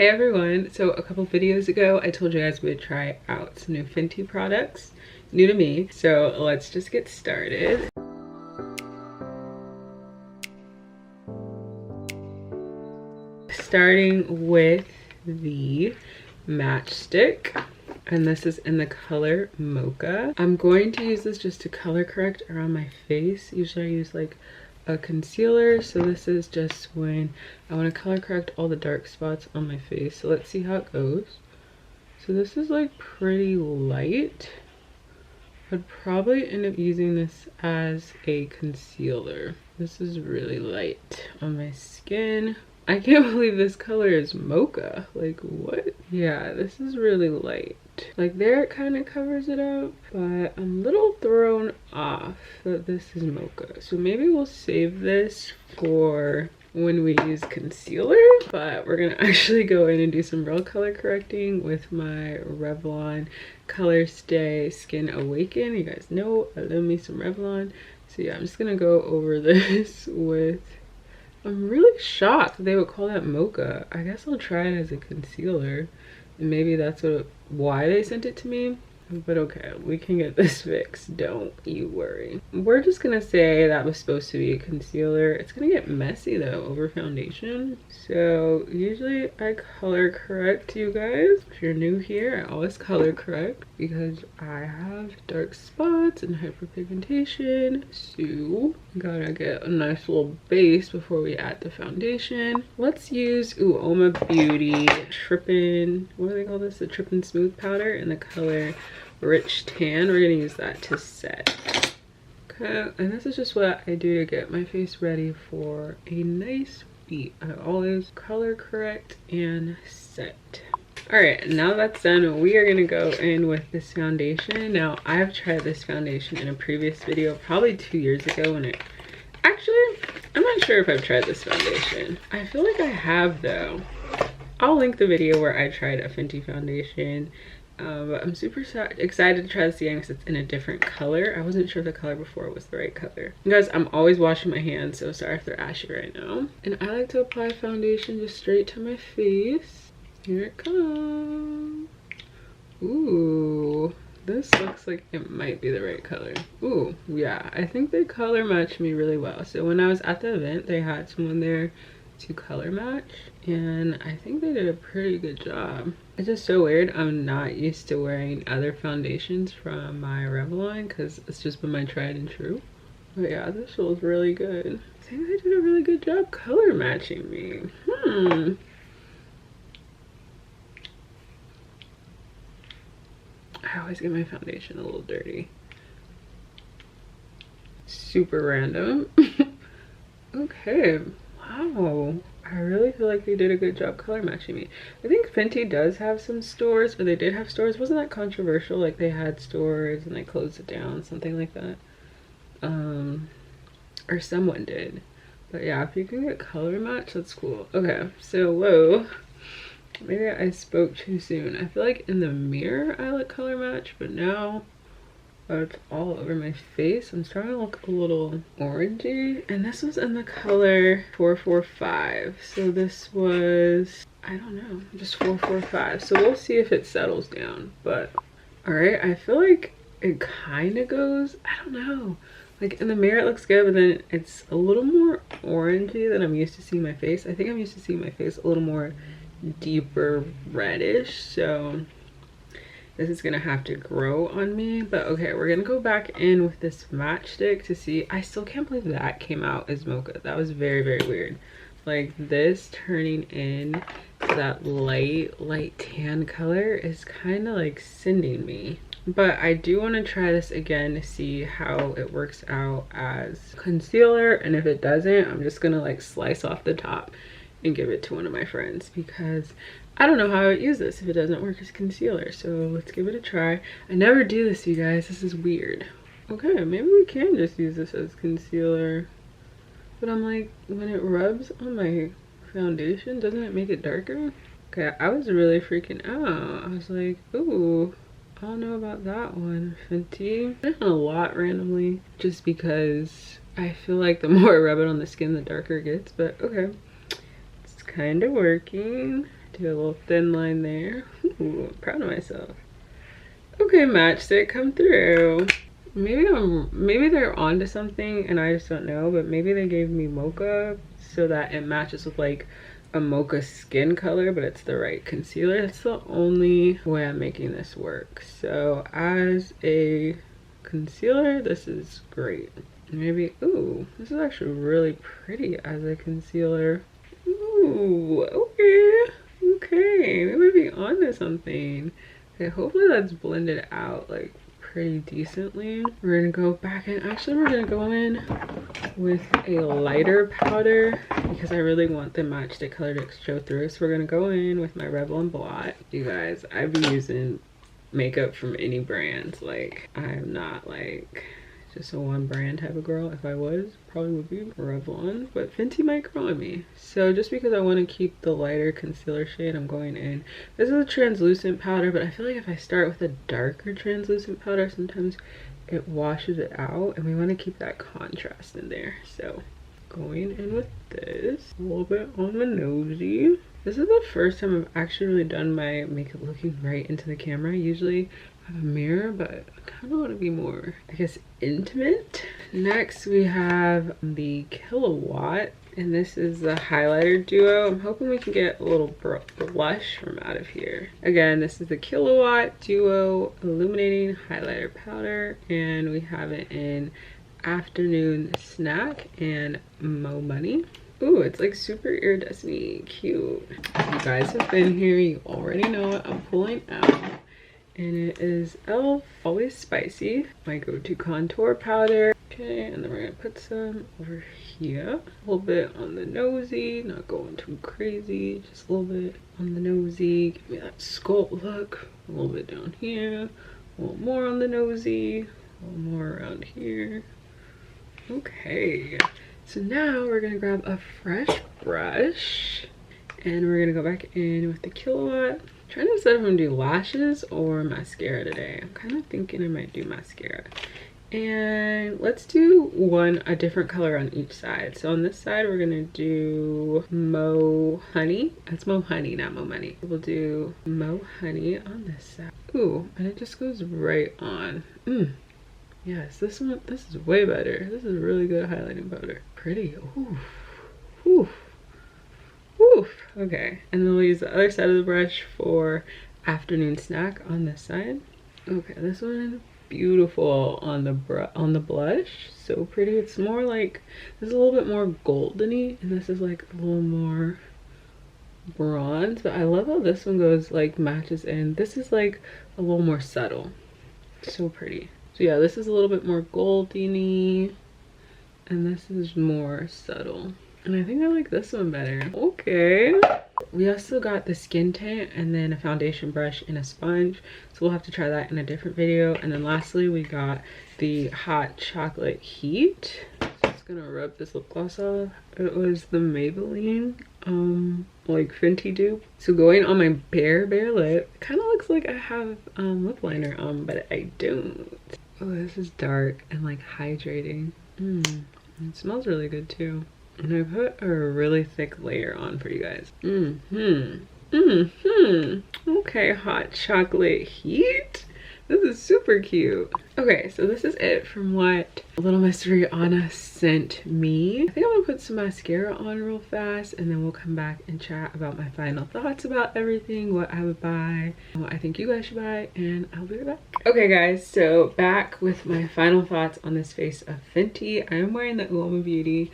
Hey everyone, so a couple videos ago I told you guys we'd try out some new Fenty products, new to me, so let's just get started. Starting with the matchstick, and this is in the color Mocha. I'm going to use this just to color correct around my face. Usually I use like a concealer, so this is just when I want to color correct all the dark spots on my face. So let's see how it goes. So this is like pretty light. I'd probably end up using this as a concealer. This is really light on my skin. I can't believe this color is Mocha. Like, what? Yeah, this is really light. Like there it kind of covers it up, but I'm a little thrown off that this is Mocha. So maybe we'll save this for when we use concealer, but we're gonna actually go in and do some real color correcting with my Revlon Color Stay Skin Awaken. You guys know I love me some Revlon. So yeah, I'm just gonna go over this with, I'm really shocked they would call that Mocha. I guess I'll try it as a concealer. And maybe that's why they sent it to me. But okay, we can get this fixed. Don't you worry. We're just gonna say that was supposed to be a concealer. It's gonna get messy though over foundation. So usually I color correct, you guys. If you're new here, I always color correct because I have dark spots and hyperpigmentation. So gotta get a nice little base before we add the foundation. Let's use Uoma Beauty Trippin', what do they call this? The Trippin' Smooth Powder in the color Rich Tan. We're gonna use that to set. Okay, and this is just what I do to get my face ready for a nice beat. I always color correct and set. All right, now that's done, we are gonna go in with this foundation. Now I've tried this foundation in a previous video, probably 2 years ago when actually, I'm not sure if I've tried this foundation. I feel like I have though. I'll link the video where I tried a Fenty foundation. But I'm super excited to try this again because it's in a different color. I wasn't sure if the color before was the right color. You guys, I'm always washing my hands, so sorry if they're ashy right now. And I like to apply foundation just straight to my face. Here it comes. Ooh, this looks like it might be the right color. Ooh, yeah, I think they color match me really well. So when I was at the event, they had someone there to color match, and I think they did a pretty good job. It's just so weird. I'm not used to wearing other foundations from my Revlon because it's just been my tried and true. But yeah, this feels really good. I think they did a really good job color matching me. I always get my foundation a little dirty. Super random. Okay. Wow, I really feel like they did a good job color matching me. I think Fenty does have some stores, or they did have stores. Wasn't that controversial? Like they had stores and they closed it down, something like that. Or someone did. But yeah, if you can get color match, that's cool. Okay, so whoa. Maybe I spoke too soon. I feel like in the mirror I look color match, but now it's all over my face. I'm starting to look a little orangey, and this was in the color 445. So this was, I don't know, just 445. So we'll see if it settles down. But all right, I feel like it kind of goes, I don't know, like in the mirror it looks good, but then it's a little more orangey than I'm used to seeing my face. I think I'm used to seeing my face a little more deeper reddish, so this is gonna have to grow on me. But okay, we're gonna go back in with this matchstick to see. I still can't believe that came out as Mocha. That was very, very weird. Like this turning in to that light tan color is kind of like sending me. But I do want to try this again to see how it works out as concealer, and if it doesn't, I'm just gonna like slice off the top and give it to one of my friends because I don't know how I would use this if it doesn't work as concealer. So let's give it a try. I never do this, you guys. This is weird. Okay, maybe we can just use this as concealer. But I'm like, when it rubs on my foundation, doesn't it make it darker? Okay, I was really freaking out. I was like, ooh, I don't know about that one, Fenty. I've done a lot randomly just because I feel like the more I rub it on the skin, the darker it gets. But okay, it's kind of working. Do a little thin line there. Ooh, I'm proud of myself. Okay, matchstick, come through. Maybe they're onto something and I just don't know, but maybe they gave me mocha so that it matches with like a mocha skin color, but it's the right concealer. That's the only way I'm making this work. So as a concealer, this is great. Maybe, ooh, this is actually really pretty as a concealer. Ooh, okay. Okay, we might be onto something. Okay, hopefully that's blended out like pretty decently. We're gonna go back in. Actually, we're gonna go in with a lighter powder because I really want the matchstick color to show through. So we're gonna go in with my Revlon Blot. You guys, I've been using makeup from any brands. Like, I'm not like just a one brand type of girl. If I was, probably would be Revlon, but Fenty might grow on me. So just because I want to keep the lighter concealer shade, I'm going in. This is a translucent powder, but I feel like if I start with a darker translucent powder, sometimes it washes it out, and we want to keep that contrast in there. So going in with this, a little bit on the nosy. This is the first time I've actually really done my makeup looking right into the camera. Usually I have a mirror, but I kind of want to be more, I guess, intimate. Next we have the Kilowatt, and this is the highlighter duo. I'm hoping we can get a little blush from out of here. Again, this is the Kilowatt duo illuminating highlighter powder, and we have it in Afternoon Snack and Mo Money. Ooh, it's like super iridescent-y, cute. If you guys have been here, you already know what I'm pulling out. And it is e.l.f. Always Spicy, my go-to contour powder. Okay, and then we're gonna put some over here. A little bit on the nosy, not going too crazy, just a little bit on the nosy. Give me that sculpt look. A little bit down here, a little more on the nosy, a little more around here. Okay. So now we're gonna grab a fresh brush and we're gonna go back in with the Kilowatt. I'm trying to decide if I'm gonna do lashes or mascara today. I'm kind of thinking I might do mascara. And let's do a different color on each side. So on this side, we're gonna do Mo Honey. That's Mo Honey, not Mo Money. We'll do Mo Honey on this side. Ooh, and it just goes right on. Yes, this is way better. This is really good highlighting powder. Pretty. Ooh. Ooh. Ooh. Okay, and then we'll use the other side of the brush for Afternoon Snack on this side. Okay, this one beautiful on the blush. So pretty. It's more like, this is a little bit more goldeny, and this is like a little more bronze. But I love how this one goes like matches in. This is like a little more subtle. So pretty. So yeah, this is a little bit more golden-y, and this is more subtle. And I think I like this one better. Okay. We also got the skin tint and then a foundation brush and a sponge. So we'll have to try that in a different video. And then lastly, we got the hot chocolate heat. So I'm just gonna rub this lip gloss off. It was the Maybelline, like Fenty dupe. So going on my bare lip, it kind of looks like I have lip liner on, but I don't. Oh, this is dark and like hydrating. It smells really good too. And I put a really thick layer on for you guys. Okay, hot chocolate heat. This is super cute. Okay, so this is it from what Little Miss RIHANNA sent me. I think I'm gonna put some mascara on real fast, and then we'll come back and chat about my final thoughts about everything, what I would buy, what I think you guys should buy, and I'll be right back. Okay guys, so back with my final thoughts on this face of Fenty. I am wearing the Uoma Beauty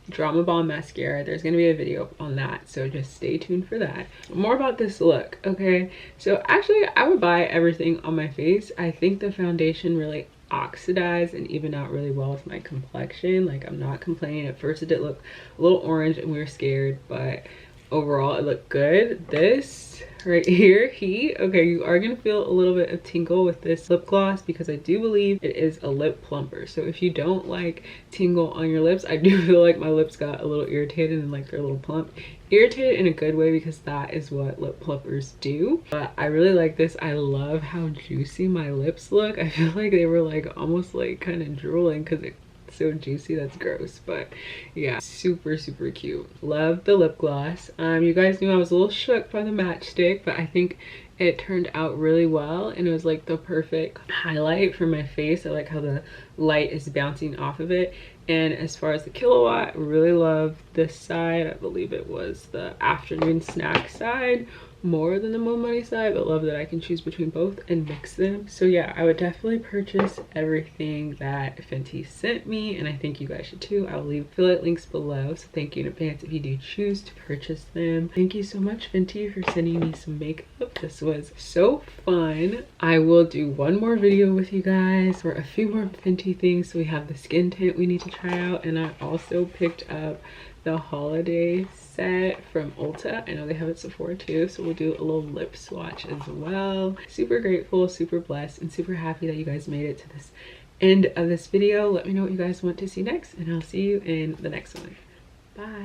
Drama Bomb mascara. There's gonna be a video on that, so just stay tuned for that. More about this look. Okay, so actually I would buy everything on my face. I think the foundation really oxidized and evened out really well with my complexion. Like, I'm not complaining. At first it did look a little orange and we were scared, but overall it looked good. This right here, heat. Okay, you are gonna feel a little bit of tingle with this lip gloss because I do believe it is a lip plumper. So if you don't like tingle on your lips, I do feel like my lips got a little irritated and like they're a little plump. Irritated in a good way because that is what lip plumpers do. But I really like this. I love how juicy my lips look. I feel like they were like almost like kind of drooling because it so juicy, that's gross. But yeah, super cute. Love the lip gloss. You guys knew I was a little shook by the matchstick, but I think it turned out really well, and it was like the perfect highlight for my face. I like how the light is bouncing off of it. And as far as the kilowatt, really love this side. I believe it was the afternoon snack side more than the Mo Money side, but love that I can choose between both and mix them. So yeah, I would definitely purchase everything that Fenty sent me, and I think you guys should too. I'll leave affiliate links below, so thank you in advance if you do choose to purchase them. Thank you so much, Fenty, for sending me some makeup. This was so fun. I will do one more video with you guys for a few more Fenty things. So we have the skin tint we need to try out, and I also picked up the holiday set from Ulta. I know they have it at Sephora too, so we'll do a little lip swatch as well. Super grateful, super blessed, and super happy that you guys made it to this end of this video. Let me know what you guys want to see next, and I'll see you in the next one. Bye.